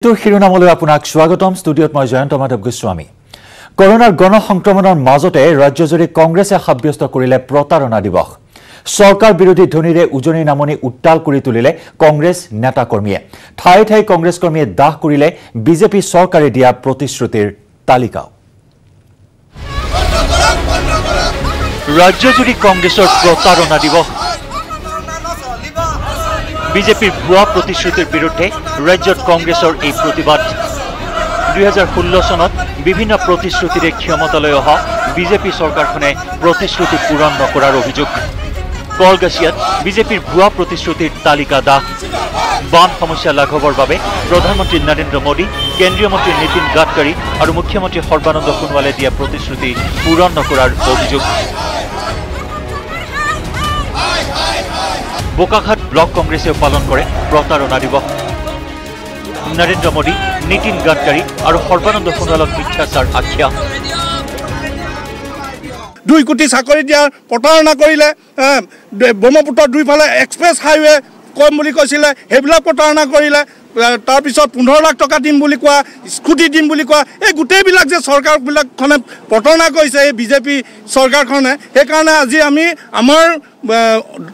মৃত্যুৰ শিৰোনামলৈ আপোনাক স্বাগতম। ষ্টুডিঅ'ত মই জয়ন্ত মাধৱ গোস্বামী। কৰোনাৰ গণসংক্ৰমণৰ মাজতে ৰাজ্যজুৰি কংগ্ৰেছে সাব্যস্ত কৰিলে প্ৰতাৰণা দিৱস। চৰকাৰ বিৰোধী ধ্বনিৰে উজনি নামনি উত্তাল কৰি তুলিলে কংগ্ৰেছ নেতাকৰ্মীয়ে। ঠাই ঠাই কংগ্ৰেছ কৰ্মীয়ে দাহ কৰিলে বিজেপি চৰকাৰে দিয়া প্ৰতিশ্ৰুতিৰ তালিকাও। ৰাজ্যজুৰি কংগ্ৰেছৰ প্ৰতাৰণা দিৱস। বিজেপিৰ ভুৱা প্ৰতিশ্ৰুতিৰ বিৰুদ্ধে ৰাজ্যত কংগ্ৰেছৰ এই প্ৰতিবাদ। 2016 চনত বিভিন্ন প্ৰতিশ্ৰুতিৰে ক্ষমতালৈ অহা বিজেপি চৰকাৰখনে প্ৰতিশ্ৰুতি পূৰণ নকৰাৰ অভিযোগ। কলগাছিয়াত বিজেপিৰ ভুৱা প্ৰতিশ্ৰুতিৰ তালিকা দাহ। বান সমস্যা লাঘৱৰ বাবে প্ৰধানমন্ত্ৰী নৰেন্দ্ৰ মোদী, কেন্দ্ৰীয় মন্ত্ৰী নীতিন গাডকাৰী আৰু মুখ্যমন্ত্ৰী সৰ্বানন্দ সোণোৱালে দিয়া প্ৰতিশ্ৰুতি পূৰণ নকৰাৰ অভিযোগ। বোকাখাত ব্লক কংগ্ৰেছেও পালন কৰে প্ৰতাৰণা দিৱস। নৰেন্দ্ৰ মোদী, নীতিন গাডকাৰী আৰু সৰ্বানন্দ সোণোৱালক মিথ্যাচাৰ আখ্যা। 2 কোটি চাকৰি দিয়াৰ প্ৰতাৰণা কৰিলে। ব্ৰহ্মপুত্ৰৰ দুইফালে এক্সপ্ৰেছ হাইৱে কম বুলি কৈছিলে, সেইবিলাক প্ৰতাৰণা কৰিলে। তাৰপিছত 15 লাখ টকা দিম বুলি কোৱা, স্কুটি দিম বুলি কোৱা, এই গোটেইবিলাক যে চৰকাৰবিলাকখনে প্ৰতাৰণা কৰিছে এই বিজেপি চৰকাৰখনে। সেইকাৰণে আজি আমি আমাৰ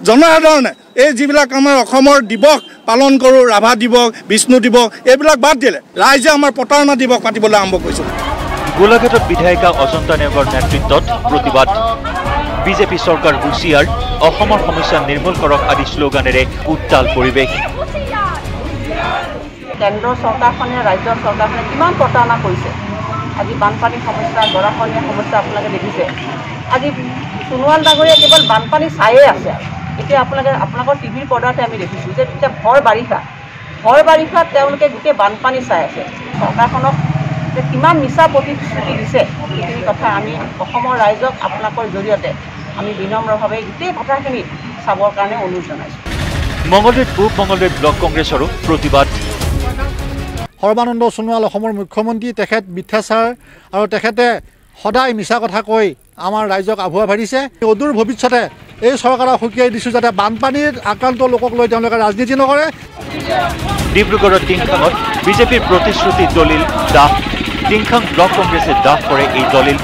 জনসাধাৰণে এই যিবিলাক আমাৰ অসমৰ দিৱস পালন কৰোঁ, ৰাভা দিৱস, বিষ্ণু দিৱস, এইবিলাক বাদ দিলে ৰাইজে আমাৰ প্ৰতাৰণা দিৱস পাতিবলৈ আৰম্ভ কৰিছে। গোলাঘাটত বিধায়িকা অজন্তা নেওগৰ নেতৃত্বত প্ৰতিবাদ। বিজেপি চৰকাৰ হুঁচিয়াৰ, অসমৰ সমস্যা নিৰ্মূল কৰক আদি শ্লোগানেৰে উত্তাল পৰিৱেশ। কেন্দ্ৰৰ চৰকাৰখনে, ৰাজ্যৰ চৰকাৰখনে কিমান প্ৰতাৰণা কৰিছে। আজি বানপানীৰ সমস্যা, গৰাখহনীয়া সমস্যা আপোনালোকে দেখিছে। আজি সোণোৱাল ডাঙৰীয়া কেৱল বানপানী চায়ে আছে। এতিয়া আপোনালোকৰ টিভিৰ পৰ্দাতে আমি দেখিছোঁ যে এতিয়া ভৰ বাৰিষাত তেওঁলোকে গোটেই বানপানী চাই আছে। চৰকাৰখনক যে কিমান মিছা প্ৰতিশ্ৰুতি দিছে সেইখিনি কথা আমি অসমৰ ৰাইজক আপোনালোকৰ জৰিয়তে আমি বিনম্ৰভাৱে গোটেই কথাখিনি চাবৰ কাৰণে অনুৰোধ জনাইছোঁ। মঙলদৈত পূব মঙলদৈত ব্লক কংগ্ৰেছৰো প্ৰতিবাদ। সৰ্বানন্দ সোণোৱাল অসমৰ মুখ্যমন্ত্ৰী, তেখেত মিথ্যাচাৰ আৰু তেখেতে সদায় মিছা কথা কৈ আমাৰ ৰাইজক আভুৱা ভাৰিছে। অদূৰ ভৱিষ্যতে এই চৰকাৰক সকীয়াই দিছোঁ যাতে বানপানীৰ আক্ৰান্ত লোকক লৈ তেওঁলোকে ৰাজনীতি নকৰে। ডিব্ৰুগড়ৰ টিংখাঙত বিজেপিৰ প্ৰতিশ্ৰুতি দলিল দাহ। টিংখাং ব্লক কংগ্ৰেছে দাহ কৰে এই দলিল।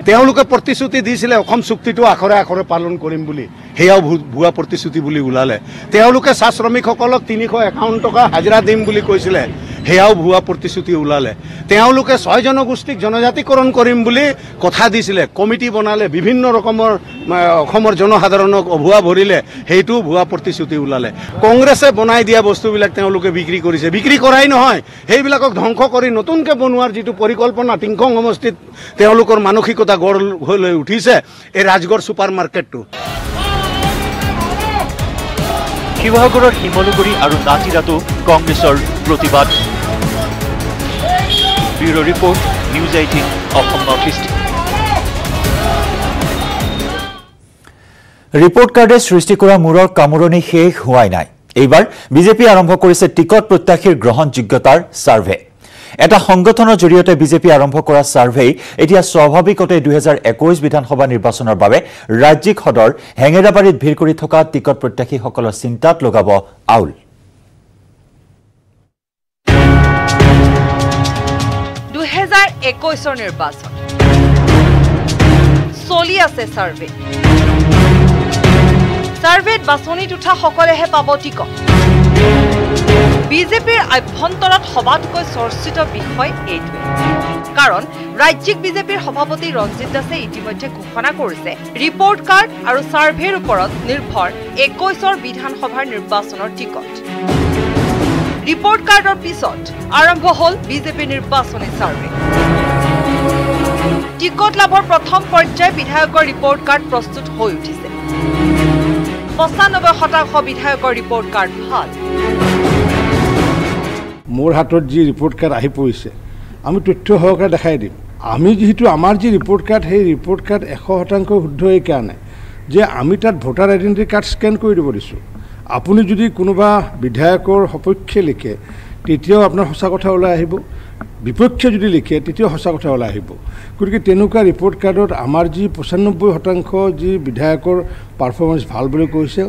তেওঁলোকে প্ৰতিশ্ৰুতি দিছিলে অসম চুক্তিটো আখৰে আখৰে পালন কৰিম বুলি, সেয়াও ভুৱা প্ৰতিশ্ৰুতি বুলি ওলালে। তেওঁলোকে চাহ শ্ৰমিকসকলক 351 টকা হাজিৰা দিম বুলি কৈছিলে, সেয়াও ভুৱা প্ৰতিশ্ৰুতি ওলালে। তেওঁলোকে 6 জনগোষ্ঠীক জনজাতিকৰণ কৰিম বুলি কথা দিছিলে, কমিটি বনালে, বিভিন্ন ৰকমৰ অসমৰ জনসাধাৰণক অভুৱা ভৰিলে, সেইটোও ভুৱা প্ৰতিশ্ৰুতি ওলালে। কংগ্ৰেছে বনাই দিয়া বস্তুবিলাক তেওঁলোকে বিক্ৰী কৰিছে। বিক্ৰী কৰাই নহয়, সেইবিলাকক ধ্বংস কৰি নতুনকৈ বনোৱাৰ যিটো পৰিকল্পনা টিংখং সমষ্টিত তেওঁলোকৰ মানসিকতা গঢ় লৈ উঠিছে, এই ৰাজগড় ছুপাৰ মাৰ্কেটটো। শিৱসাগৰৰ শিমলুগুৰি আৰু নাজিৰাতো কংগ্ৰেছৰ প্ৰতিবাদ। Bureau' report, news 18 Assam North east. Report কাৰ্ডে সৃষ্টি কৰা মূৰৰ কামোৰণি শেষ হোৱাই নাই। এইবাৰ বিজেপি আৰম্ভ কৰিছে টিকট প্ৰত্যাশীৰ গ্ৰহণযোগ্যতাৰ ছাৰ্ভে। এটা সংগঠনৰ জৰিয়তে বিজেপি আৰম্ভ কৰা ছাৰ্ভেই এতিয়া স্বাভাৱিকতে 2021 বিধানসভা নিৰ্বাচনৰ বাবে ৰাজ্যিক সদৰ হেঙেৰাবাৰীত ভিৰ কৰি থকা টিকট প্ৰত্যাশীসকলৰ চিন্তাত লগাব আউল। 2021 নিৰ্বাচন চলি আছে ছাৰ্ভেত বাছনিত উঠা সকলেহে পাব টিকট। বিজেপিৰ আভ্যন্তৰত সবাতোকৈ চৰ্চিত বিষয় এইটোৱে, কাৰণ ৰাজ্যিক বিজেপিৰ সভাপতি ৰঞ্জিত দাসে ইতিমধ্যে ঘোষণা কৰিছে ৰিপৰ্ট কাৰ্ড আৰু ছাৰ্ভেৰ ওপৰত নিৰ্ভৰ 21 বিধানসভাৰ নিৰ্বাচনৰ টিকট। ৰিপৰ্ট কাৰ্ডৰ পিছত আৰম্ভ হ'ল বিজেপিৰ নিৰ্বাচনী ছাৰ্ভে। টিকট লাভৰ প্ৰথম পৰ্যায় বিধায়কৰ ৰিপৰ্ট কাৰ্ড প্ৰস্তুত হৈ উঠিছে। 95% বিধায়কৰ ৰিপৰ্ট কাৰ্ড ভাল। মোৰ হাতত যি ৰিপৰ্ট কাৰ্ড আহি পৰিছে আমি তথ্য সহকাৰে দেখাই দিম। আমি যিহেতু আমাৰ যি ৰিপৰ্ট কাৰ্ড, সেই ৰিপৰ্ট কাৰ্ড 100% শুদ্ধ এইকাৰণে যে আমি তাত ভোটাৰ আইডেণ্টিটি কাৰ্ড স্কেন কৰি দিব দিছোঁ। আপুনি যদি কোনোবা বিধায়কৰ সপক্ষে লিখে তেতিয়াও আপোনাৰ সঁচা কথা ওলাই আহিব, বিপক্ষে যদি লিখে তেতিয়াও সঁচা কথা ওলাই আহিব। গতিকে তেনেকুৱা ৰিপৰ্ট কাৰ্ডত আমাৰ যি 95% যি বিধায়কৰ পাৰফৰ্মেঞ্চ ভাল বুলি কৈছে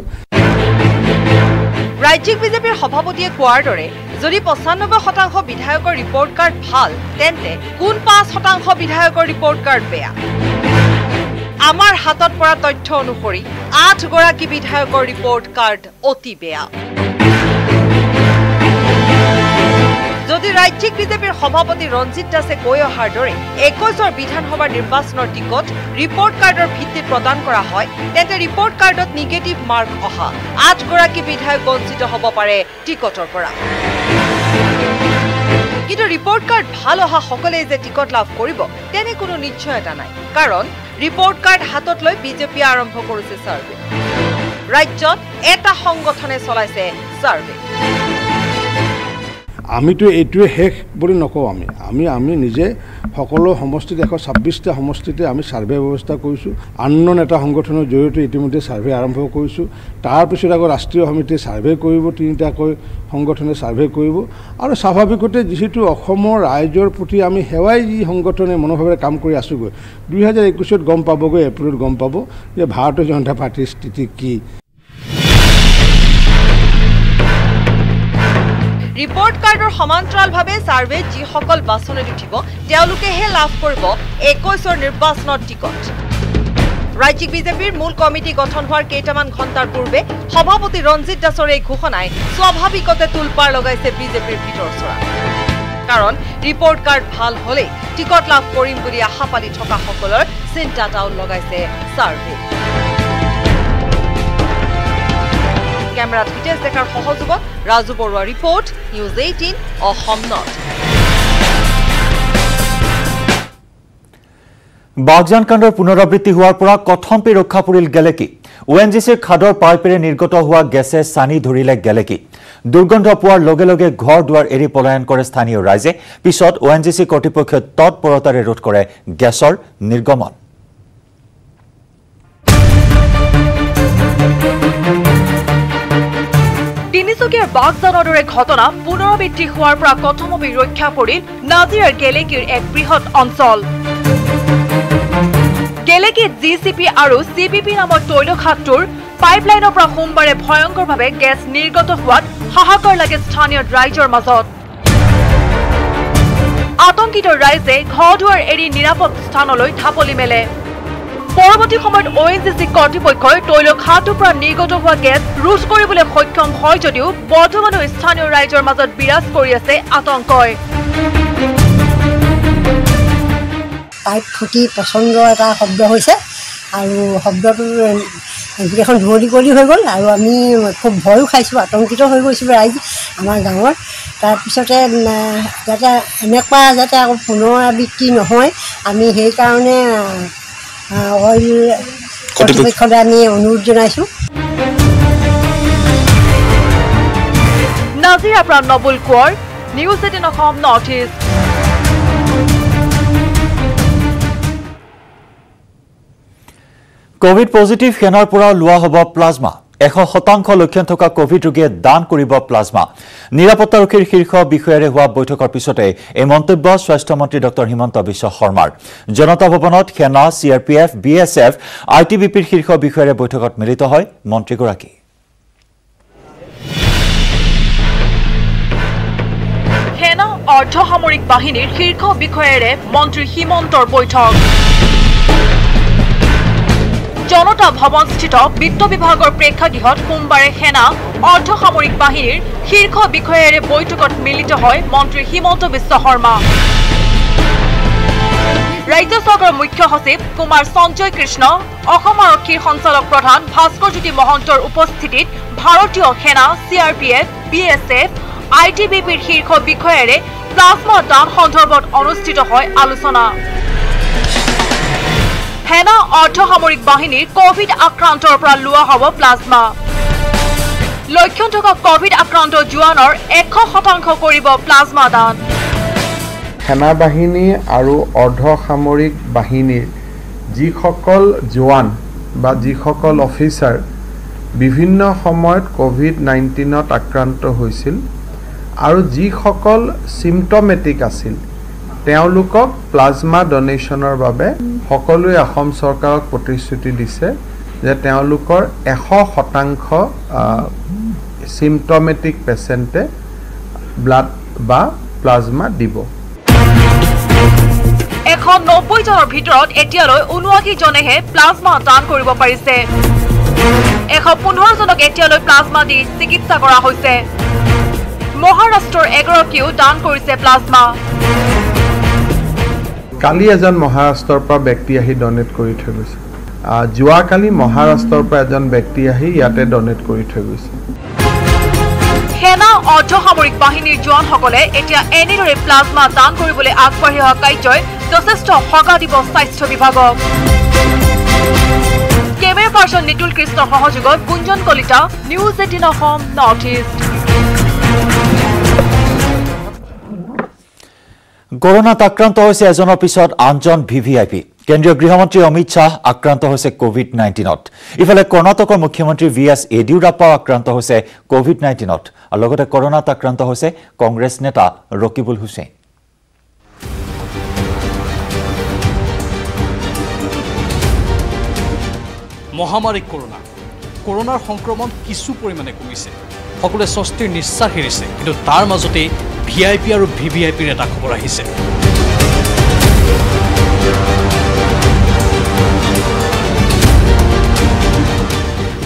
ৰাজ্যিক বিজেপিৰ সভাপতিয়ে কোৱাৰ দৰে যদি ৯৫% বিধায়কৰ ৰিপৰ্ট কাৰ্ড ভাল তেন্তে কোন ৫% বিধায়কৰ ৰিপৰ্ট কাৰ্ড বেয়া আমাৰ হাতত পৰা তথ্য অনুসৰি ৮ গৰাকী বিধায়কৰ ৰিপৰ্ট কাৰ্ড অতি বেয়া যদি ৰাজ্যিক বিজেপিৰ সভাপতি ৰঞ্জিত দাসে কৈ অহাৰ দৰে ২১ৰ বিধানসভাৰ নিৰ্বাচনৰ টিকট ৰিপৰ্ট কাৰ্ডৰ ভিত্তিত প্ৰদান কৰা হয় তেন্তে ৰিপৰ্ট কাৰ্ডত নিগেটিভ মাৰ্ক অহা ৮ গৰাকী বিধায়ক বঞ্চিত হ'ব পাৰে টিকটৰ পৰা কিন্তু ৰিপৰ্ট কাৰ্ড ভাল অহা সকলোৱে যে টিকট লাভ কৰিব তেনে কোনো নিশ্চয়তা নাই কাৰণ ৰিপৰ্ট কাৰ্ড হাতত লৈ বিজেপিয়ে আৰম্ভ কৰিছে সাৰ্ভে ৰাজ্যত এটা সংগঠনে চলাইছে সাৰ্ভে আমিতো এইটোৱে শেষ বুলি নকওঁ আমি নিজে সকলো সমষ্টিত ১২৬টা সমষ্টিতে আমি সাৰ্ভে ব্যৱস্থা কৰিছোঁ আন এটা সংগঠনৰ জৰিয়তে ইতিমধ্যে সাৰ্ভে আৰম্ভ কৰিছোঁ তাৰপিছত আকৌ ৰাষ্ট্ৰীয় সমিতিয়ে সাৰ্ভে কৰিব ৩টাকৈ সংগঠনে সাৰ্ভে কৰিব আৰু স্বাভাৱিকতে যিহেতু অসমৰ ৰাইজৰ প্ৰতি আমি সেৱাই যি সংগঠনে মনোভাৱেৰে কাম কৰি আছোঁগৈ ২০২১ত গম পাবগৈ এপ্ৰিলত গম পাব যে ভাৰতীয় জনতা পাৰ্টীৰ স্থিতি কি ৰিপৰ্ট কাৰ্ডৰ সমান্তৰালভাৱে সাৰ্ভে যিসকল বাছনিত উঠিব তেওঁলোকেহে লাভ কৰিব ২১ৰ নিৰ্বাচনৰ টিকট ৰাজ্যিক বিজেপিৰ মূল কমিটি গঠন হোৱাৰ কেইটামান ঘণ্টাৰ পূৰ্বে সভাপতি ৰঞ্জিত দাসৰ এই ঘোষণাই স্বাভাৱিকতে তুলপাৰ লগাইছে বিজেপিৰ ভিতৰ চৰা কাৰণ ৰিপৰ্ট কাৰ্ড ভাল হ'লেই টিকট লাভ কৰিম বুলি আশা পালি থকা সকলৰ চিন্তা তাউল লগাইছে সাৰ্ভে কেমেৰাত হিতেশ ডেকাৰ সহযোগত Raju Baruah report news 18 Assam north Baghjan কাণ্ডৰ পুনৰাবৃত্তি হোৱাৰ পৰা কথম্পি ৰক্ষা পৰিল গেলেকী ONGCৰ খাদৰ পাইপেৰে নিৰ্গত হোৱা গেছে সানি ধৰিলে গেলেকী দুৰ্গন্ধ পোৱাৰ লগে লগে ঘৰ দুৱাৰ এৰি পলায়ন কৰে স্থানীয় ৰাইজে পিছত ONGC কৰ্তৃপক্ষই তৎপৰতাৰে ৰোধ কৰে গেছৰ নিৰ্গমন তিনিচুকীয়াৰ বাগজানৰ দৰে ঘটনা পুনৰাবৃত্তি হোৱাৰ পৰা কথম্পি ৰক্ষা পৰিল নাজিৰাৰ গেলেকীৰ এক বৃহৎ অঞ্চল গেলেকীত জিচিপি আৰু চিবিপি নামৰ তৈল খাতটোৰ পাইপলাইনৰ পৰা সোমবাৰে ভয়ংকৰভাৱে গেছ নিৰ্গত হোৱাত হাহাকাৰ লাগে স্থানীয় ৰাইজৰ মাজত আতংকিত ৰাইজে ঘৰ দুৱাৰ এৰি নিৰাপদ স্থানলৈ ঢাপলি মেলে পৰৱৰ্তী সময়ত ONGC কৰ্তৃপক্ষই তৈল খাতটোৰ পৰা নিৰ্গত হোৱা গেছ ৰোধ কৰিবলৈ সক্ষম হয় যদিও বৰ্তমানো স্থানীয় ৰাইজৰ মাজত বিৰাজ কৰি আছে আতংকই পাইপ ফুটি পচন্দ এটা শব্দ হৈছে আৰু শব্দটো গোটেইখন ধুঁৱলি কুঁৱলি হৈ গ'ল আৰু আমি খুব ভয়ো খাইছোঁ আতংকিত হৈ গৈছোঁ ৰাইজ আমাৰ গাঁৱৰ তাৰপিছতে যাতে এনেকুৱা যাতে আকৌ পুনৰাবৃত্তি নহয় আমি সেইকাৰণে অইল কৰ্তৃপক্ষলৈ আমি অনুৰোধ জনাইছোঁ নাজিৰাৰ পৰা নবুল Konwar news 18 Assam North east Covid positive সেনাৰ পৰা লোৱা হ'ব প্লাজমা ১০০% লক্ষণ থকা কোভিড ৰোগীয়ে দান কৰিব প্লাজমা নিৰাপত্তাৰক্ষীৰ শীৰ্ষ বিষয়াৰে হোৱা বৈঠকৰ পিছতে এই মন্তব্য স্বাস্থ্যমন্ত্ৰী ডক্টৰ হিমন্ত বিশ্ব শৰ্মাৰ জনতা ভৱনত সেনা CRPF BSF ITBPৰ শীৰ্ষ বিষয়াৰে বৈঠকত মিলিত হয় মন্ত্ৰীগৰাকী সেনা অৰ্ধসামৰিক বাহিনীৰ শীৰ্ষ বিষয়াৰে মন্ত্ৰী হিমন্তৰ বৈঠক জনতা ভৱনস্থিত বিত্ত বিভাগৰ প্ৰেক্ষাগৃহত সোমবাৰে সেনা অৰ্ধসামৰিক বাহিনীৰ শীৰ্ষ বিষয়াৰে বৈঠকত মিলিত হয় মন্ত্ৰী হিমন্ত বিশ্ব শৰ্মা ৰাজ্য চৰকাৰৰ মুখ্য সচিব কুমাৰ সঞ্জয় কৃষ্ণ অসম আৰক্ষীৰ সঞ্চালক প্ৰধান ভাস্কৰ জ্যোতি মহন্তৰ উপস্থিতিত ভাৰতীয় সেনা CRPF BSF ITBPৰ শীৰ্ষ বিষয়াৰে প্লাজমা দান সন্দৰ্ভত অনুষ্ঠিত হয় আলোচনা সেনা অৰ্ধসামৰিক বাহিনীৰ কোভিড আক্ৰান্তৰ পৰা লোৱা হ'ব প্লাজমা লক্ষণ থকা কোভিড আক্ৰান্ত জোৱানৰ ১০০% কৰিব প্লাজমা দান সেনা বাহিনী আৰু অৰ্ধসামৰিক বাহিনীৰ যিসকল জোৱান বা যিসকল অফিচাৰ বিভিন্ন সময়ত কোভিড-19ত আক্ৰান্ত হৈছিল আৰু যিসকল সিম্পটমেটিক আছিল তেওঁলোকক প্লাজমা ডোনেশ্যনৰ বাবে সকলোৱে অসম চৰকাৰক প্ৰতিশ্ৰুতি দিছে যে তেওঁলোকৰ ১০০% চিমটমেটিক পেচেণ্টে ব্লাড বা প্লাজমা দিব। 190 জনৰ ভিতৰত এতিয়ালৈ 79 জনেহে প্লাজমা দান কৰিব পাৰিছে। 115 জনক এতিয়ালৈ প্লাজমা দি চিকিৎসা কৰা হৈছে। মহাৰাষ্ট্ৰৰ এগৰাকীও দান কৰিছে প্লাজমা। কালি এজন মহাৰাষ্ট্ৰৰ পৰা ব্যক্তি আহি ডনেট কৰি থৈ গৈছে। যোৱাকালি মহাৰাষ্ট্ৰৰ পৰা এজন ব্যক্তি আহি ইয়াতে ডনেট কৰি থৈ গৈছে। সেনা অৰ্ধসামৰিক বাহিনীৰ জোৱানসকলে এতিয়া এনেদৰে প্লাজমা দান কৰিবলৈ আগবাঢ়ি অহা কাৰ্যই যথেষ্ট সকাহ দিব স্বাস্থ্য বিভাগক। কেমেৰা পাৰ্চন নিতুল কৃষ্ণৰ সহযোগত Gunjan Kalita, news 18 Assam North East. কৰোনাত আক্ৰান্ত হৈছে এজনৰ পিছত আনজন VVIP। কেন্দ্ৰীয় গৃহমন্ত্ৰী অমিত শ্বাহ আক্ৰান্ত হৈছে COVID-19ত। ইফালে কৰ্ণাটকৰ মুখ্যমন্ত্ৰী VS য়েডিয়ুৰাপ্পাও আক্ৰান্ত হৈছে COVID-19ত আৰু লগতে কৰোনাত আক্ৰান্ত হৈছে কংগ্ৰেছ নেতা ৰকিবুল হুছেইন। মহামাৰী কৰোনাৰ সংক্ৰমণ কিছু পৰিমাণে কমিছে, সকলোৱে স্বস্তিৰ নিশ্বাস এৰিছে, কিন্তু তাৰ মাজতে VIP আৰু VVIPৰ এটা খবৰ আহিছে।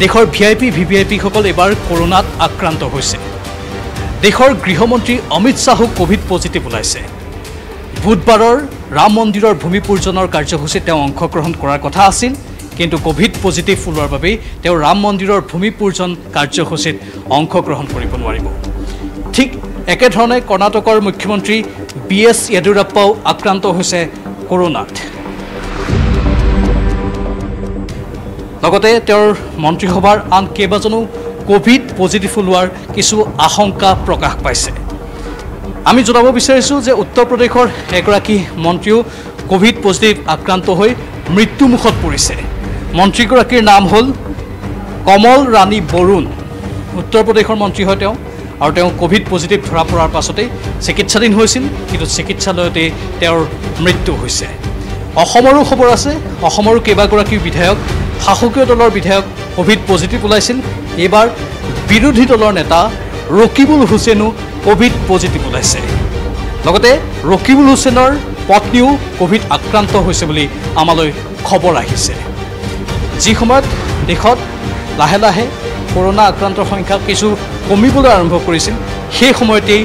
দেশৰ VIP VVIPসকল এবাৰ কৰোনাত আক্ৰান্ত হৈছে। দেশৰ গৃহমন্ত্ৰী অমিত শ্বাহো কোভিড পজিটিভ ওলাইছে। বুধবাৰৰ ৰাম মন্দিৰৰ ভূমিপূজনৰ কাৰ্যসূচীত তেওঁ অংশগ্ৰহণ কৰাৰ কথা আছিল, কিন্তু কোভিড পজিটিভ ওলোৱাৰ বাবে তেওঁ ৰাম মন্দিৰৰ ভূমিপূজন কাৰ্যসূচীত অংশগ্ৰহণ কৰিব নোৱাৰিব। ঠিক একেধৰণে কৰ্ণাটকৰ মুখ্যমন্ত্ৰী BS য়েডিয়ুৰাপ্পাও আক্ৰান্ত হৈছে কৰোনাত। লগতে তেওঁৰ মন্ত্ৰীসভাৰ আন কেইবাজনো কোভিড পজিটিভ ওলোৱাৰ কিছু আশংকা প্ৰকাশ পাইছে। আমি জনাব বিচাৰিছোঁ যে উত্তৰ প্ৰদেশৰ এগৰাকী মন্ত্ৰীও কোভিড পজিটিভ আক্ৰান্ত হৈ মৃত্যুমুখত পৰিছে। মন্ত্ৰীগৰাকীৰ নাম হ'ল কমল ৰাণী বৰুণ। উত্তৰ প্ৰদেশৰ মন্ত্ৰী হয় তেওঁ, আৰু তেওঁ কোভিড পজিটিভ ধৰা পৰাৰ পাছতেই চিকিৎসাধীন হৈছিল, কিন্তু চিকিৎসালয়তে তেওঁৰ মৃত্যু হৈছে। অসমৰো খবৰ আছে, অসমৰো কেইবাগৰাকী বিধায়ক, শাসকীয় দলৰ বিধায়ক কোভিড পজিটিভ ওলাইছিল। এইবাৰ বিৰোধী দলৰ নেতা ৰকিবুল হুছেইনো কোভিড পজিটিভ ওলাইছে। লগতে ৰকিবুল হুছেইনৰ পত্নীও কোভিড আক্ৰান্ত হৈছে বুলি আমালৈ খবৰ আহিছে। যি সময়ত দেশত লাহে লাহে কৰোনা আক্ৰান্তৰ সংখ্যা কিছু কমিবলৈ আৰম্ভ কৰিছিল, সেই সময়তেই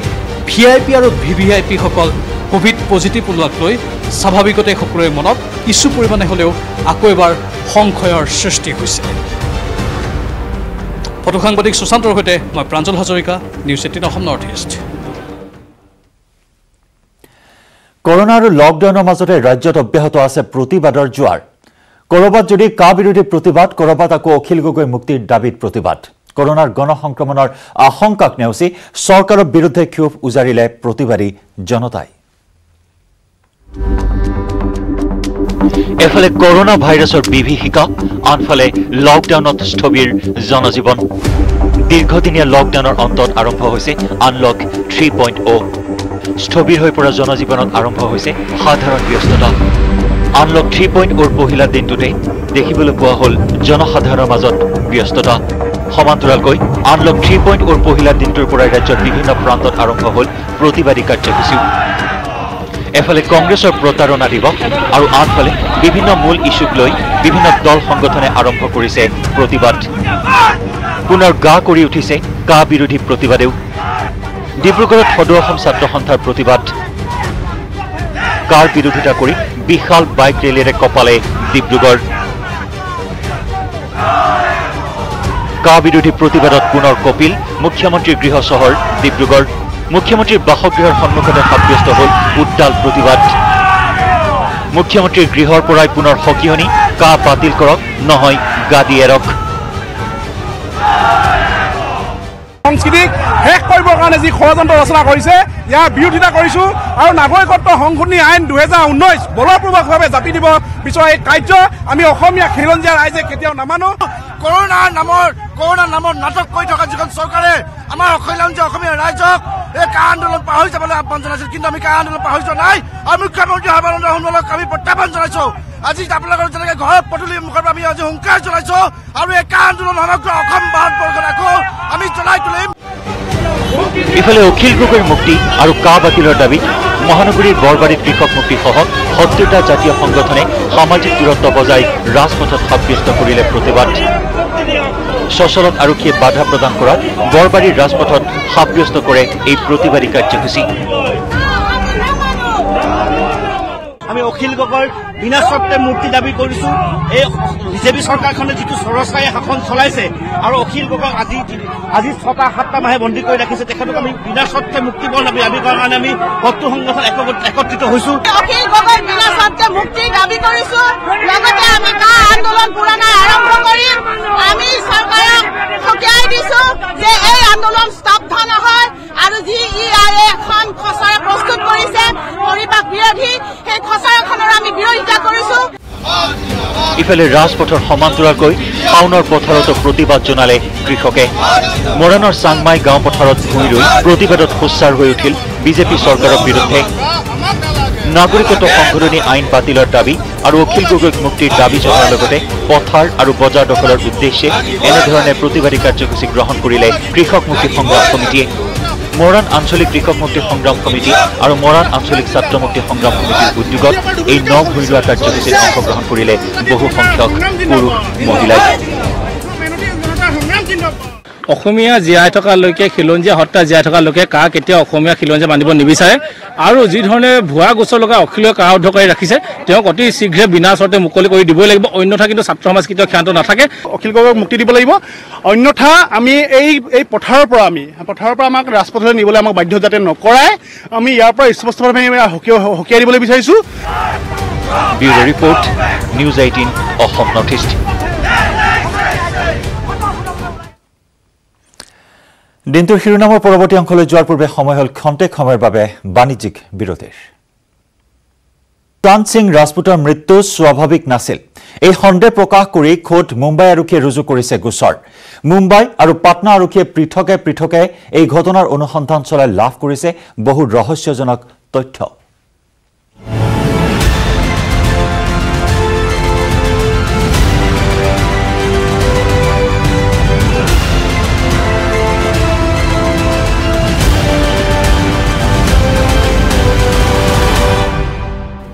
VIP আৰু VVIPসকল কোভিড পজিটিভ ওলোৱাক লৈ স্বাভাৱিকতে সকলোৰে মনত কিছু পৰিমাণে হ'লেও আকৌ এবাৰ সংশয়ৰ সৃষ্টি হৈছে। ফটো সাংবাদিক সুশান্তৰ সৈতে মই Pranjal Hazarika, news 18 Assam North east. Corona আৰু লকডাউনৰ মাজতে ৰাজ্যত অব্যাহত আছে প্ৰতিবাদৰ জোৱাৰ। ক'ৰবাত যদি কা বিৰোধী প্ৰতিবাদ, ক'ৰবাত আকৌ অখিল গগৈ মুক্তিৰ দাবীত প্ৰতিবাদ। কৰোনাৰ গণসংক্ৰমণৰ আশংকাক নেওচি চৰকাৰৰ বিৰুদ্ধে ক্ষোভ উজাৰিলে প্ৰতিবাদী জনতাই। এফালে কৰোনা ভাইৰাছৰ বিভীষিকা, আনফালে লকডাউনত স্থবিৰ জনজীৱন। দীৰ্ঘদিনীয়া লকডাউনৰ অন্তত আৰম্ভ হৈছে আনলক 3.0। স্থবিৰ হৈ পৰা জনজীৱনত আৰম্ভ হৈছে সাধাৰণ ব্যস্ততা। আনলক 3.0ৰ পহিলা দিনটোতে দেখিবলৈ পোৱা হ'ল জনসাধাৰণৰ মাজত ব্যস্ততা। সমান্তৰালকৈ আনলক 3.0ৰ পহিলা দিনটোৰ পৰাই ৰাজ্যৰ বিভিন্ন প্ৰান্তত আৰম্ভ হ'ল প্ৰতিবাদী কাৰ্যসূচীও। এফালে কংগ্ৰেছৰ প্ৰতাৰণা দিৱস আৰু আনফালে বিভিন্ন মূল ইছ্যুক লৈ বিভিন্ন দল সংগঠনে আৰম্ভ কৰিছে প্ৰতিবাদ। পুনৰ গা কৰি উঠিছে কা বিৰোধী প্ৰতিবাদেও। ডিব্ৰুগড়ত সদৌ অসম ছাত্ৰ সন্থাৰ প্ৰতিবাদ। কাৰ বিৰোধিতা কৰি বিশাল বাইক ৰেলীৰে কপালে ডিব্ৰুগড়। কা বিৰোধী প্ৰতিবাদত পুনৰ কপিল, মুখ্যমন্ত্ৰীৰ গৃহ চহৰ ডিব্ৰুগড়। মুখ্যমন্ত্ৰীৰ বাসগৃহৰ সন্মুখতে সাব্যস্ত হ'ল উত্তাল প্ৰতিবাদ। মুখ্যমন্ত্ৰীৰ গৃহৰ পৰাই পুনৰ সকিয়নি, কা বাতিল কৰক, নহয় গাদী এৰক। সংস্কৃতিক শেষ কৰিবৰ কাৰণে যি ষড়যন্ত্ৰ ৰচনা কৰিছে, ইয়াৰ বিৰোধিতা কৰিছোঁ আৰু নাগৰিকত্ব সংশোধনী আইন 2019 বলপূৰ্বকভাৱে জাপি দিব বিচৰা এই কাৰ্য আমি অসমীয়া খিলঞ্জীয়া ৰাইজে কেতিয়াও নামানো। কৰোনাৰ নামৰ নাটক কৰি থকা যিখন চৰকাৰে আমাৰ খিলঞ্জীয়া অসমীয়া ৰাইজক এই কা আন্দোলন পাহৰি যাবলৈ আহ্বান জনাইছিল, কিন্তু আমি কা আন্দোলন পাহৰি যোৱা নাই। আৰু মুখ্যমন্ত্ৰী সৰ্বানন্দ সোণোৱালক আমি প্ৰত্যাহ্বান জনাইছো। আজি আপোনালোকৰ যেনেকৈ ঘৰৰ পদূলি মুখৰ পৰা আমি আজি হুংকাৰ জনাইছো, আৰু এই কা আন্দোলন সমগ্ৰ অসম ভাৰতবৰ্ষত আকৌ আমি চলাই তুলিম। ইফালে অখিল গগৈৰ মুক্তি আৰু কা বাতিলৰ দাবীত মহানগৰীৰ বৰবাৰীত কৃষক মুক্তিসহ ৭০টা জাতীয় সংগঠনে সামাজিক দূৰত্ব বজাই ৰাজপথত সাব্যস্ত কৰিলে প্ৰতিবাদ। সচলত আৰক্ষীয়ে বাধা প্ৰদান কৰাত বৰবাৰীৰ ৰাজপথত সাব্যস্ত কৰে এই প্ৰতিবাদী কাৰ্যসূচী। আমি অখিল গগৈৰ বিনা চৰ্তে মুক্তি দাবী কৰিছো। এই বিজেপি চৰকাৰখনে যিটো চৰস্থায়ী শাসন চলাইছে আৰু অখিল গগৈক আজি ৬-৭টা মাহে বন্দী কৰি ৰাখিছে, তেখেতক আমি বিনা চৰ্তে মুক্তি দাবী কাৰণে আমি ভক্ত সংগঠন একত্ৰিত হৈছো। অখিল গগৈৰ বিনা চৰ্তে মুক্তি দাবী কৰিছো। লগতে আমি কা আন্দোলন পুৰণা আৰম্ভ কৰিম। আমি চৰকাৰক সকীয়াই দিছো যে এই আন্দোলন স্তব্ধ নহয়, আৰু যি এখন খচৰা প্ৰস্তুত কৰিছে পৰিৱেশ বিৰোধী, সেই খচৰাখনৰ আমি বিৰোধিতা কৰিছো। ইফালে ৰাজপথৰ সমান্তৰালকৈ শাওনৰ পথাৰতো প্ৰতিবাদ জনালে কৃষকে। মৰাণৰ চাংমাই গাঁও পথাৰত ভূঁই ৰুই প্ৰতিবাদত সোচ্চাৰ হৈ উঠিল বিজেপি চৰকাৰৰ বিৰুদ্ধে। নাগৰিকত্ব সংশোধনী আইন বাতিলৰ দাবী আৰু অখিল গগৈক মুক্তিৰ দাবী জনোৱাৰ লগতে পথাৰ আৰু বজাৰ দখলৰ উদ্দেশ্যে এনেধৰণে প্ৰতিবাদী কাৰ্যসূচী গ্ৰহণ কৰিলে কৃষক মুক্তি সংগ্ৰাম সমিতিয়ে। মৰাণ আঞ্চলিক কৃষক মুক্তি সংগ্ৰাম সমিতি আৰু মৰাণ আঞ্চলিক ছাত্ৰ মুক্তি সংগ্ৰাম সমিতিৰ উদ্যোগত এই ভূঁই ৰোৱা কাৰ্যসূচীত অংশগ্ৰহণ কৰিলে বহু সংখ্যক পুৰুষ মহিলাই। অসমীয়া জীয়াই থকালৈকে খিলঞ্জীয়া হত্যা জীয়াই থকালৈকে কা কেতিয়াও অসমীয়া খিলঞ্জীয়া মানিব নিবিচাৰে, আৰু যি ধৰণে ভুৱা গোচৰ লগাই অখিলক কাৰাৰুদ্ধ কৰি ৰাখিছে, তেওঁক অতি শীঘ্ৰে বিনা চৰ্তে মুকলি কৰি দিবই লাগিব। অন্যথা কিন্তু ছাত্ৰ সমাজ কেতিয়াও ক্ষান্ত নাথাকে। অখিল গগৈক মুক্তি দিব লাগিব, অন্যথা আমি এই পথাৰৰ পৰা আমাক ৰাজপথলৈ নিবলৈ আমাক বাধ্য যাতে নকৰাই আমি ইয়াৰ পৰা স্পষ্টভাৱে সকীয়াই দিবলৈ বিচাৰিছো। Bureau' report, news 18 Assam North east. দিনটোৰ শিৰোনামৰ পৰৱৰ্তী অংশলৈ যোৱাৰ পূৰ্বে সময় হ'ল খন্তেক সময়ৰ বাবে বাণিজ্যিক বিৰতিৰ। সুশান্ত সিং ৰাজপুতৰ মৃত্যু স্বাভাৱিক নাছিল, এই সন্দেহ প্ৰকাশ কৰি খোদ মুম্বাই আৰক্ষীয়ে ৰুজু কৰিছে গোচৰ। মুম্বাই আৰু পাটনা আৰক্ষীয়ে পৃথকে পৃথকে এই ঘটনাৰ অনুসন্ধান চলাই লাভ কৰিছে বহু ৰহস্যজনক তথ্য।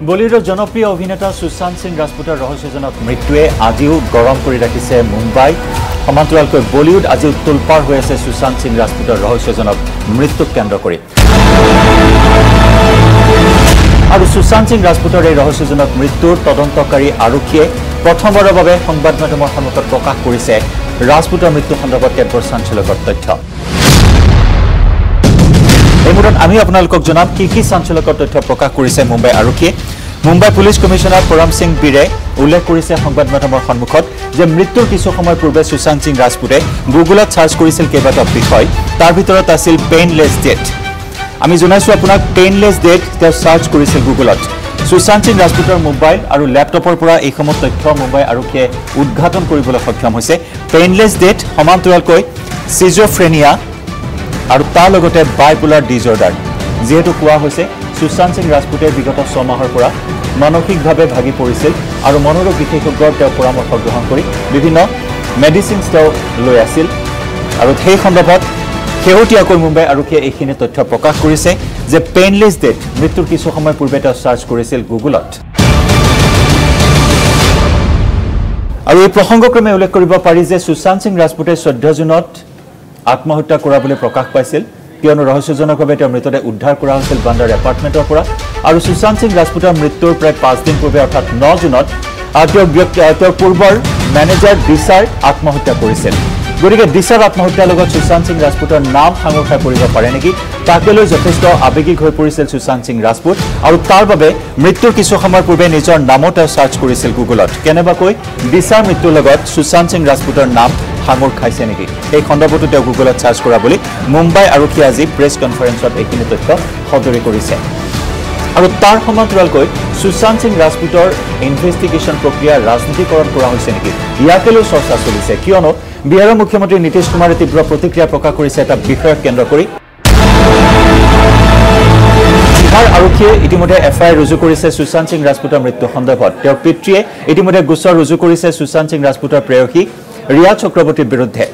বলিউডৰ জনপ্ৰিয় অভিনেতা সুশান্ত সিং ৰাজপুতৰ ৰহস্যজনক মৃত্যুৱে আজিও গৰম কৰি ৰাখিছে মুম্বাই। সমান্তৰালকৈ বলিউড আজি তোলপাৰ হৈ আছে সুশান্ত সিং ৰাজপুতৰ ৰহস্যজনক মৃত্যুক কেন্দ্ৰ কৰি। আৰু সুশান্ত সিং ৰাজপুতৰ এই ৰহস্যজনক মৃত্যুৰ তদন্তকাৰী আৰক্ষীয়ে প্ৰথমবাৰৰ বাবে সংবাদ মাধ্যমৰ সন্মুখত প্ৰকাশ কৰিছে ৰাজপুতৰ মৃত্যু সন্দৰ্ভত কেতবোৰ চাঞ্চল্যকৰ তথ্য। এই মুহূৰ্তত আমি আপোনালোকক জনাম কি চাঞ্চল্যকৰ তথ্য প্ৰকাশ কৰিছে মুম্বাই আৰক্ষীয়ে। মুম্বাই পুলিচ কমিশ্যনাৰ পৰম সিং বীৰে উল্লেখ কৰিছে সংবাদ মাধ্যমৰ সন্মুখত যে মৃত্যুৰ কিছু সময় পূৰ্বে সুশান্ত সিং ৰাজপুতে গুগলত চাৰ্চ কৰিছিল কেইবাটাও বিষয়, তাৰ ভিতৰত আছিল পেইনলেছ ডেথ। আমি জনাইছোঁ আপোনাক পেইনলেছ ডেথ তেওঁ চাৰ্চ কৰিছিল গুগলত। সুশান্ত সিং ৰাজপুতৰ মোবাইল আৰু লেপটপৰ পৰা এইসমূহ তথ্য মুম্বাই আৰক্ষীয়ে উদ্ঘাটন কৰিবলৈ সক্ষম হৈছে। পেইনলেছ ডেথ সমান্তৰালকৈ চিজোফ্ৰেনিয়া আৰু তাৰ লগতে বাইপোলাৰ ডিজৰ্ডাৰ। যিহেতু কোৱা হৈছে সুশান্ত সিং ৰাজপুতে বিগত 6 মাহৰ পৰা মানসিকভাৱে ভাগি পৰিছিল আৰু মনোৰোগ বিশেষজ্ঞৰ তেওঁ পৰামৰ্শ গ্ৰহণ কৰি বিভিন্ন মেডিচিনছ তেওঁ লৈ আছিল। আৰু সেই সন্দৰ্ভত শেহতীয়াকৈ মুম্বাই আৰক্ষীয়ে এইখিনি তথ্য প্ৰকাশ কৰিছে যে পেইনলেছ ডেথ মৃত্যুৰ কিছু সময় পূৰ্বে তেওঁ চাৰ্চ কৰিছিল গুগলত। আৰু এই প্ৰসংগক্ৰমে উল্লেখ কৰিব পাৰি যে সুশান্ত সিং ৰাজপুতে 14 জুনত আত্মহত্যা কৰা বুলি প্ৰকাশ পাইছিল, কিয়নো ৰহস্যজনকভাৱে তেওঁৰ মৃতদেহ উদ্ধাৰ কৰা হৈছিল বান্দাৰ এপাৰ্টমেণ্টৰ পৰা। আৰু সুশান্ত সিং ৰাজপুতৰ মৃত্যুৰ প্ৰায় 5 দিন পূৰ্বে অৰ্থাৎ 9 জুনত তেওঁৰ পূৰ্বৰ মেনেজাৰ দিশাৰ আত্মহত্যা কৰিছিল। গতিকে দিশাৰ আত্মহত্যাৰ লগত সুশান্ত সিং ৰাজপুতৰ নাম সাঙুৰ খাই পৰিব পাৰে নেকি, তাকে লৈ যথেষ্ট আৱেগিক হৈ পৰিছিল সুশান্ত সিং ৰাজপুত। আৰু তাৰ বাবে মৃত্যুৰ কিছু সময়ৰ পূৰ্বে নিজৰ নামো তেওঁ চাৰ্চ কৰিছিল গুগলত। কেনেবাকৈ দিশাৰ মৃত্যুৰ লগত সুশান্ত সিং ৰাজপুতৰ নাম সাঙুৰ খাইছে নেকি, এই সন্দৰ্ভতো তেওঁ গুগলত চাৰ্চ কৰা বুলি মুম্বাই আৰক্ষীয়ে আজি প্ৰেছ কনফাৰেন্সত এইখিনি তথ্য সদৰি কৰিছে। আৰু তাৰ সমান্তৰালকৈ সুশান্ত সিং ৰাজপুতৰ ইনভেষ্টিগেশ্যন প্ৰক্ৰিয়া ৰাজনীতিকৰণ কৰা হৈছে নেকি, ইয়াকে লৈ চৰ্চা চলিছে। কিয়নো বিহাৰৰ মুখ্যমন্ত্ৰী নীতিশ কুমাৰে তীব্ৰ প্ৰতিক্ৰিয়া প্ৰকাশ কৰিছে এটা বিষয়ক কেন্দ্ৰ কৰি। বিহাৰ আৰক্ষীয়ে ইতিমধ্যে এফআইআৰ ৰুজু কৰিছে সুশান্ত সিং ৰাজপুতৰ মৃত্যু সন্দৰ্ভত তেওঁৰ পিতৃয়ে ইতিমধ্যে গোচৰ ৰুজু কৰিছে সুশান্ত সিং ৰাজপুতৰ প্ৰেয়সী ৰিয়া চক্ৰৱৰ্তীৰ বিৰুদ্ধে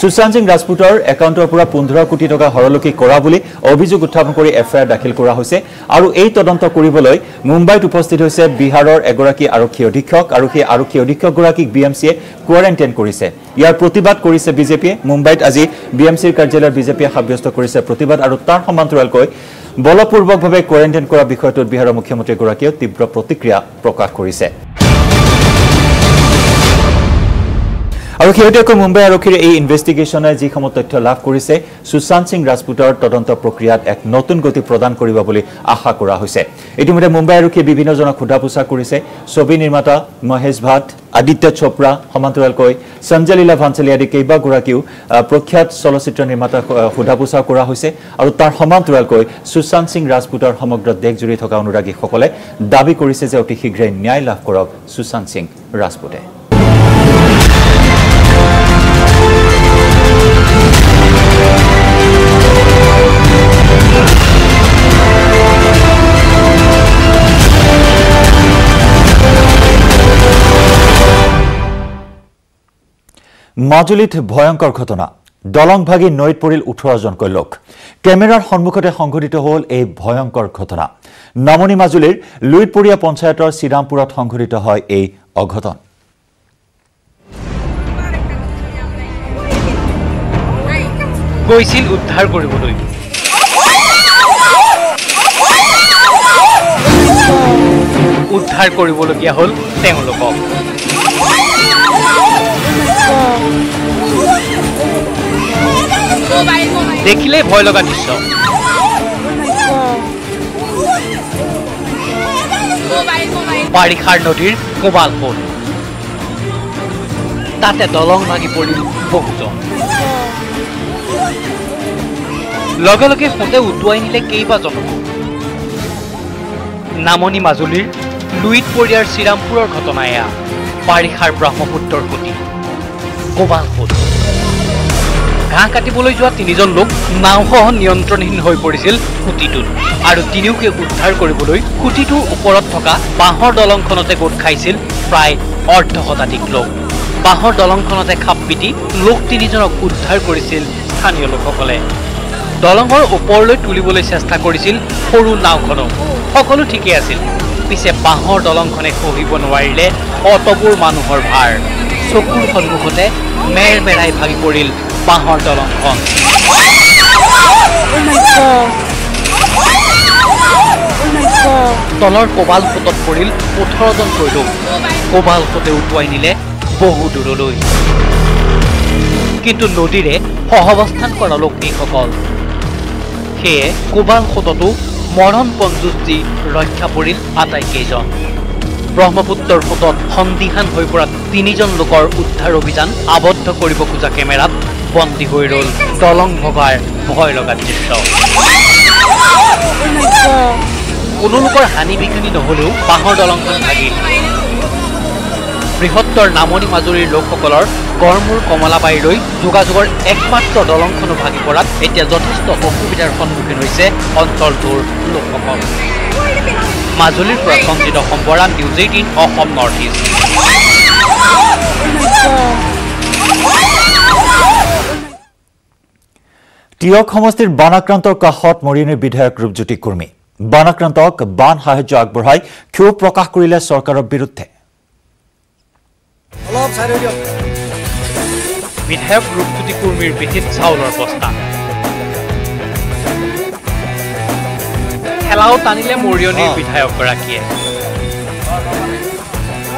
সুশান্ত সিং ৰাজপুতৰ একাউণ্টৰ পৰা 15 কোটি টকা হৰলকি কৰা বুলি অভিযোগ উত্থাপন কৰি এফআইআৰ দাখিল কৰা হৈছে আৰু এই তদন্ত কৰিবলৈ মুম্বাইত উপস্থিত হৈছে বিহাৰৰ এগৰাকী আৰক্ষী অধীক্ষক আৰু সেই আৰক্ষী অধীক্ষকগৰাকীক বিএমচিয়ে কোৱাৰেণ্টাইন কৰিছে ইয়াৰ প্ৰতিবাদ কৰিছে বিজেপিয়ে মুম্বাইত আজি বিএমচিৰ কাৰ্যালয়ত বিজেপিয়ে সাব্যস্ত কৰিছে প্ৰতিবাদ আৰু তাৰ সমান্তৰালকৈ বলপূৰ্বকভাৱে কোৱাৰেণ্টাইন কৰা বিষয়টোত বিহাৰৰ মুখ্যমন্ত্ৰীগৰাকীয়ে তীব্ৰ প্ৰতিক্ৰিয়া প্ৰকাশ কৰিছে আৰু শেহতীয়াকৈ মুম্বাই আৰক্ষীৰ এই ইনভেষ্টিগেশ্যনে যিসমূহ তথ্য লাভ কৰিছে সুশান্ত সিং ৰাজপুতৰ তদন্ত প্ৰক্ৰিয়াত এক নতুন গতি প্ৰদান কৰিব বুলি আশা কৰা হৈছে ইতিমধ্যে মুম্বাই আৰক্ষীয়ে বিভিন্নজনক সোধা পোছা কৰিছে ছবি নিৰ্মাতা মহেশ ভাট আদিত্য চোপ্ৰা সমান্তৰালকৈ সঞ্জয় লীলা ভাঞ্চালী আদি কেইবাগৰাকীও প্ৰখ্যাত চলচ্চিত্ৰ নিৰ্মাতা সোধা পোছা কৰা হৈছে আৰু তাৰ সমান্তৰালকৈ সুশান্ত সিং ৰাজপুতৰ সমগ্ৰ দেশজুৰি থকা অনুৰাগীসকলে দাবী কৰিছে যে অতি শীঘ্ৰে ন্যায় লাভ কৰক সুশান্ত সিং ৰাজপুতে মাজুলীত ভয়ংকৰ ঘটনা দলং ভাগি নৈত পৰিল 18 জনকৈ লোক কেমেৰাৰ সন্মুখতে সংঘটিত হ'ল এই ভয়ংকৰ ঘটনা নামনি মাজুলীৰ লুইতপৰীয়া পঞ্চায়তৰ শ্ৰীৰামপুৰত সংঘটিত হয় এই অঘটন গৈছিল উদ্ধাৰ কৰিবলৈ উদ্ধাৰ কৰিবলগীয়া হ'ল তেওঁলোকক দেখিলে ভয় লগা দৃশ্য বাৰিষাৰ নদীৰ কোবাল হ'ল তাতে দলং ভাগি পৰিল বহুজন লগে লগে সোঁতে উটুৱাই নিলে কেইবাজনকো নামনি মাজুলীৰ লুইতপৰীয়াৰ শ্ৰীৰামপুৰৰ ঘটনা এয়া বাৰিষাৰ ব্ৰহ্মপুত্ৰৰ গতি কোবাল হ'ল ঘাঁহ কাটিবলৈ যোৱা 3জন লোক নাওসহ নিয়ন্ত্ৰণহীন হৈ পৰিছিল খুঁটিটোত আৰু তিনিওকে উদ্ধাৰ কৰিবলৈ খুঁটিটোৰ ওপৰত থকা বাঁহৰ দলংখনতে গোট খাইছিল প্ৰায় অৰ্ধশতাধিক লোক বাঁহৰ দলংখনতে খাপ পিটি লোক 3জনক উদ্ধাৰ কৰিছিল স্থানীয় লোকসকলে দলঙৰ ওপৰলৈ তুলিবলৈ চেষ্টা কৰিছিল সৰু নাওখনক সকলো ঠিকেই আছিল পিছে বাঁহৰ দলংখনে সহিব নোৱাৰিলে অতবোৰ মানুহৰ ভাৰ চকুৰ সন্মুখতে মেৰমেৰাই ভাগি পৰিল বাঁহৰ দলংখন তলৰ কোবাল সোঁতত পৰিল 18 জনকৈ লোক কোবাল সোঁতে উটুৱাই নিলে বহু দূৰলৈ কিন্তু নদীৰে সহাৱস্থান কৰা লোক এইসকল সেয়ে কোবাল সোঁততো মৰণপণ যুঁজ দি ৰক্ষা পৰিল আটাইকেইজন ব্ৰহ্মপুত্ৰৰ সোঁতত সন্দিহান হৈ পৰা 3জন লোকৰ উদ্ধাৰ অভিযান আবদ্ধ কৰিব খোজা কেমেৰাত বন্দী হৈ ৰ'ল দলং ভগাৰ ভয় লগা দৃশ্য কোনো লোকৰ হানি বিঘিনি নহ'লেও বাঁহৰ দলংখন ভাগিল বৃহত্তৰ নামনি মাজুলীৰ লোকসকলৰ গড়মূৰ কমলাবাৰীলৈ যোগাযোগৰ একমাত্ৰ দলংখনো ভাগি পৰাত এতিয়া যথেষ্ট অসুবিধাৰ সন্মুখীন হৈছে অঞ্চলটোৰ লোকসকল মাজুলীৰ পৰা Sanjit Sambara news 18 Assam North East Teok সমষ্টিৰ বানাক্ৰান্তৰ কাষত মৰিয়নিৰ বিধায়ক ৰূপজ্যোতি কুৰ্মী বানাক্ৰান্তক বান সাহায্য আগবঢ়াই ক্ষোভ প্ৰকাশ কৰিলে চৰকাৰৰ বিৰুদ্ধে বিধায়ক ৰূপজ্যোতি কুৰ্মীৰ পিঠিত চাউলৰ বস্তা খেলাও টানিলে মৰিয়নিৰ বিধায়কগৰাকীয়ে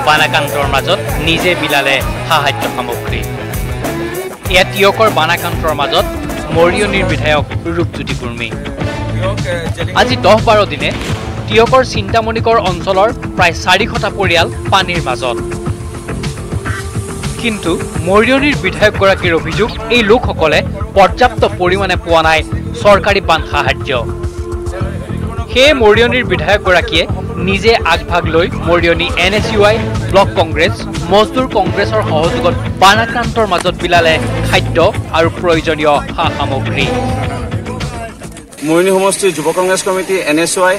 বানাক্ৰান্তৰ মাজত নিজে বিলালে সাহায্য সামগ্ৰী এয়া টিয়কৰ বানাক্ৰান্তৰ মাজত মৰিয়নিৰ বিধায়ক ৰূপজ্যোতি কুৰ্মী আজি 10-12 দিনে টিয়কৰ চিন্তামণিকৰ অঞ্চলৰ প্ৰায় 400টা পৰিয়াল পানীৰ মাজত কিন্তু মৰিয়নিৰ বিধায়কগৰাকীৰ অভিযোগ এই লোকসকলে পৰ্যাপ্ত পৰিমাণে পোৱা নাই চৰকাৰী বান সাহায্য সেয়ে মৰিয়নিৰ বিধায়কগৰাকীয়ে নিজে আগভাগ লৈ মৰিয়নি NSUI ব্লক কংগ্ৰেছ মজদুৰ কংগ্ৰেছৰ সহযোগত বানাক্ৰান্তৰ মাজত বিলালে খাদ্য আৰু প্ৰয়োজনীয় সা সামগ্ৰী মৰিয়নি সমষ্টিৰ যুৱ কংগ্ৰেছ কমিটি NSY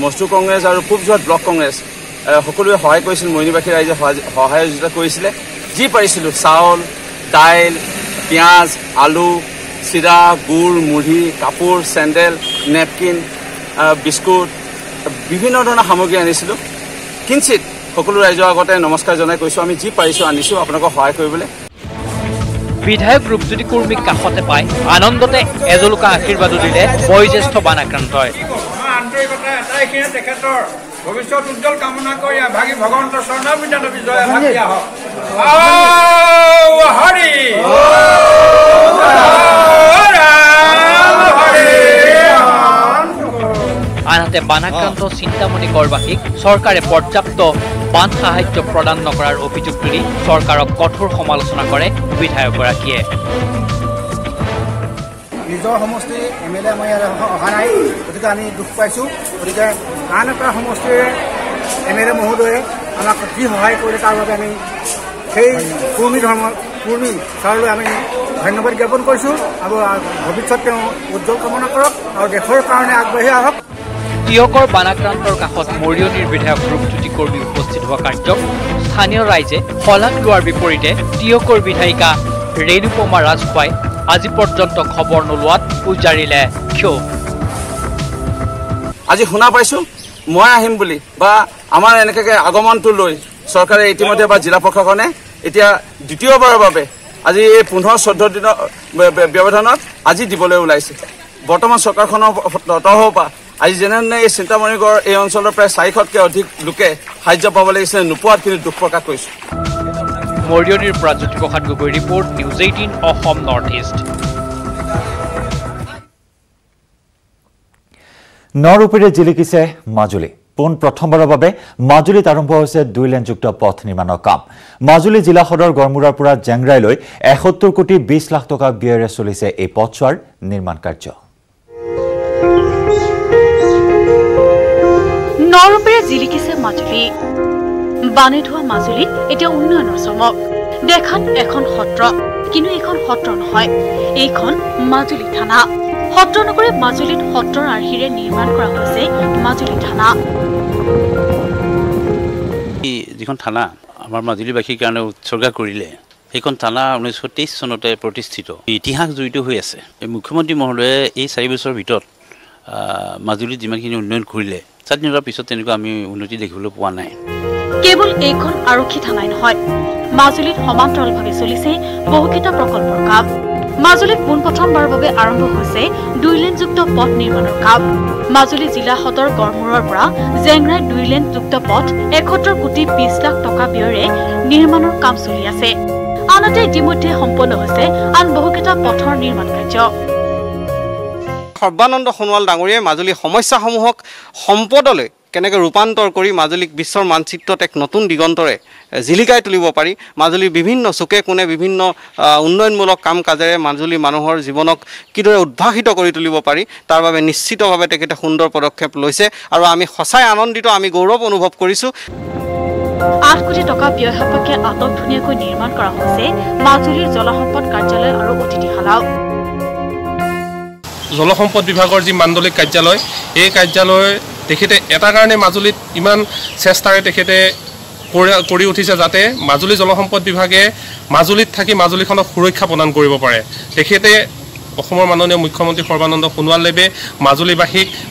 মজদুৰ কংগ্ৰেছ আৰু পূবজোৱাত ব্লক কংগ্ৰেছ সকলোৱে সহায় কৰিছিল মৰিয়নিবাসী ৰাইজে সহযোগিতা কৰিছিলে যি পাৰিছিলোঁ চাউল দাইল পিঁয়াজ আলু চিৰা গুড় মুড়ি কাপোৰ চেণ্ডেল নেপকিন বিস্কুট বিভিন্ন ধৰণৰ সামগ্ৰী আনিছিলোঁ কিঞ্চিত সকলো ৰাইজৰ আগতে নমস্কাৰ জনাই কৈছোঁ আমি যি পাৰিছোঁ আনিছোঁ আপোনালোকক সহায় কৰিবলৈ বিধায়ক ৰূপজ্যোতি কুৰ্মীক কাষতে পাই আনন্দতে এজলুকা আশীৰ্বাদো দিলে বয়োজ্যেষ্ঠ বান আক্ৰান্তই তেখেতৰ ভৱিষ্যত উজ্জ্বল কামনা কৰি ভাগি ভগৱন্তৰ চৰণাবিন্দা বিজয় হৰি আনহাতে বানাক্ৰান্ত চিন্তামণি গড়বাসীক চৰকাৰে পৰ্যাপ্ত বান সাহায্য প্ৰদান নকৰাৰ অভিযোগ তুলি চৰকাৰক কঠোৰ সমালোচনা কৰে বিধায়কগৰাকীয়ে নিজৰ সমষ্টি MLA আমাৰ ইয়াত অহা নাই গতিকে আমি দুখ পাইছোঁ গতিকে আন এটা সমষ্টিৰ MLA মহোদয়ে আমাক কি সহায় কৰিলে তাৰ বাবে আমি সেই কুৰ্মী ছাৰলৈ আমি ধন্যবাদ জ্ঞাপন কৰিছোঁ আৰু ভৱিষ্যত তেওঁ উজ্জ্বল কামনা কৰক আৰু দেশৰ কাৰণে আগবাঢ়ি আহক টিয়কৰ বানাক্ৰান্তৰ কাষত মৰিয়নিৰ বিধায়ক ৰূপজ্যোতি কুৰ্মী উপস্থিত হোৱা কাৰ্যক স্থানীয় ৰাইজে শলাগ লোৱাৰ বিপৰীতে টিয়কৰ বিধায়িকা ৰেণুপমা ৰাজখোৱাই আজি পৰ্যন্ত খবৰ নোলোৱাত উজাৰিলে ক্ষোভ আজি শুনা পাইছোঁ মই আহিম বুলি বা আমাৰ এনেকৈ আগমনটো লৈ চৰকাৰে ইতিমধ্যে বা জিলা প্ৰশাসনে এতিয়া দ্বিতীয়বাৰৰ বাবে আজি এই 15-14 দিনৰ ব্যৱধানত আজি দিবলৈ ওলাইছে বৰ্তমান চৰকাৰখনৰ তৰফৰ পৰা আজি যেনে এই চিন্তামণিগড় এই অঞ্চলৰ প্ৰায় 400তকৈ অধিক লোকে সাহায্য পাব লাগিছিলে নোপোৱাত কিন্তু দুখ প্ৰকাশ কৰিছোঁ মৰিয়নিৰ পৰা Jyotiprasad Gogoi report news 18 Assam North East নৰূপেৰে জিলিকিছে মাজুলী পোন প্ৰথমবাৰৰ বাবে মাজুলীত আৰম্ভ হৈছে 2 লেনযুক্ত পথ নিৰ্মাণৰ কাম মাজুলী জিলা সদৰ গড়মুৰাৰ পৰা জেংৰাইলৈ 71 কোটি 20 লাখ টকা ব্যয়েৰে চলিছে এই পথছোৱাৰ নিৰ্মাণ কাৰ্য নৰূপেৰে জিলিকিছে মাজুলী বানে ধোৱা মাজুলীত এতিয়া উন্নয়নৰ চমক দেখাত এখন সত্ৰ কিন্তু এখন সত্ৰ নহয় এইখন মাজুলী থানা সত্ৰ নগৰে মাজুলীত সত্ৰৰ আৰ্হিৰে নিৰ্মাণ কৰা হৈছে মাজুলী থানা যিখন থানা আমাৰ মাজুলীবাসীৰ কাৰণে উৎসৰ্গা কৰিলে সেইখন থানা 1923 চনতে প্ৰতিষ্ঠিত ইতিহাস জড়িত হৈ আছে মুখ্যমন্ত্ৰী মহোদয়ে এই 4 বছৰৰ ভিতৰত মাজুলীত যিমানখিনি উন্নয়ন কৰিলে স্বাধীনতাৰ পিছত তেনেকুৱা আমি উন্নতি দেখিবলৈ পোৱা নাই কেৱল এইখন আৰক্ষী থানাই নহয় মাজুলীত সমান্তৰালভাৱে চলিছে বহুকেইটা প্ৰকল্পৰ কাম মাজুলীত পোনপ্ৰথমবাৰৰ বাবে আৰম্ভ হৈছে 2 লেনযুক্ত পথ নিৰ্মাণৰ কাম মাজুলী জিলা সদৰ গড়মুৰৰ পৰা জেংৰাই 2 লেনযুক্ত পথ 71 কোটি 20 লাখ টকা ব্যয়েৰে নিৰ্মাণৰ কাম চলি আছে আনহাতে ইতিমধ্যে সম্পন্ন হৈছে আন বহুকেইটা পথৰ নিৰ্মাণ কাৰ্য সৰ্বানন্দ সোণোৱাল ডাঙৰীয়াই মাজুলীৰ সমস্যাসমূহক সম্পদলৈ কেনেকৈ ৰূপান্তৰ কৰি মাজুলীক বিশ্বৰ মানচিত্ৰত এক নতুন দিগন্তৰে জিলিকাই তুলিব পাৰি মাজুলীৰ বিভিন্ন চুকে কোণে বিভিন্ন উন্নয়নমূলক কাম কাজেৰে মাজুলী মানুহৰ জীৱনক কিদৰে উদ্ভাসিত কৰি তুলিব পাৰি তাৰ বাবে নিশ্চিতভাৱে তেখেতে সুন্দৰ পদক্ষেপ লৈছে আৰু আমি সঁচাই আনন্দিত আমি গৌৰৱ অনুভৱ কৰিছোঁ 8 কোটি টকা ব্যয় সাপেক্ষে আটক ধুনীয়াকৈ নিৰ্মাণ কৰা হৈছে মাজুলীৰ জলসম্পদ কাৰ্যালয় আৰু অতিথিশালাও জলসম্পদ বিভাগৰ যি মাণ্ডলিক কাৰ্যালয় এই কাৰ্যালয় তেখেতে এটা কাৰণে মাজুলীত ইমান চেষ্টাৰে তেখেতে কৰি উঠিছে যাতে মাজুলী জলসম্পদ বিভাগে মাজুলীত থাকি মাজুলীখনক সুৰক্ষা প্ৰদান কৰিব পাৰে তেখেতে অসমৰ মাননীয় মুখ্যমন্ত্ৰী সৰ্বানন্দ সোণোৱালদেৱে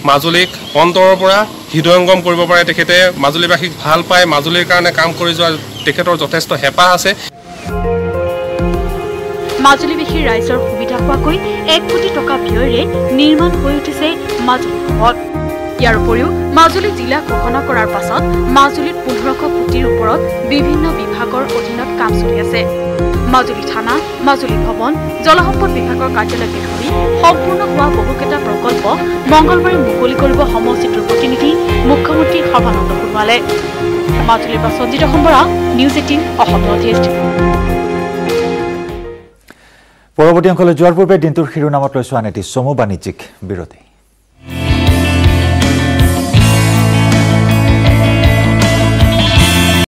মাজুলীক অন্তৰৰ পৰা হৃদয়ংগম কৰিব পাৰে তেখেতে মাজুলীবাসীক ভাল পায় মাজুলীৰ কাৰণে কাম কৰি যোৱা তেখেতৰ যথেষ্ট হেঁপাহ আছে মাজুলীবাসীৰ ৰাইজৰ সুবিধা হোৱাকৈ 1 কোটি টকা ব্যয়েৰে নিৰ্মাণ হৈ উঠিছে মাজুলী ভৱন ইয়াৰ উপৰিও মাজুলী জিলা ঘোষণা কৰাৰ পাছত মাজুলীত 1500 কোটিৰ ওপৰত বিভিন্ন বিভাগৰ অধীনত কাম চলি আছে মাজুলী থানা মাজুলী ভৱন জলসম্পদ বিভাগৰ কাৰ্যালয়কে ধৰি সম্পূৰ্ণ হোৱা বহুকেইটা প্ৰকল্প মঙলবাৰে মুকলি কৰিব সমষ্টিটোৰ প্ৰতিনিধি মুখ্যমন্ত্ৰী সৰ্বানন্দ সোণোৱালে মাজুলীৰ পৰা Sanjit Sambara news 18 Assam North East পৰৱৰ্তী অংশলৈ যোৱাৰ পূৰ্বে দিনটোৰ শিৰোনামত লৈছো আন এটি চমু বাণিজ্যিক বিৰতি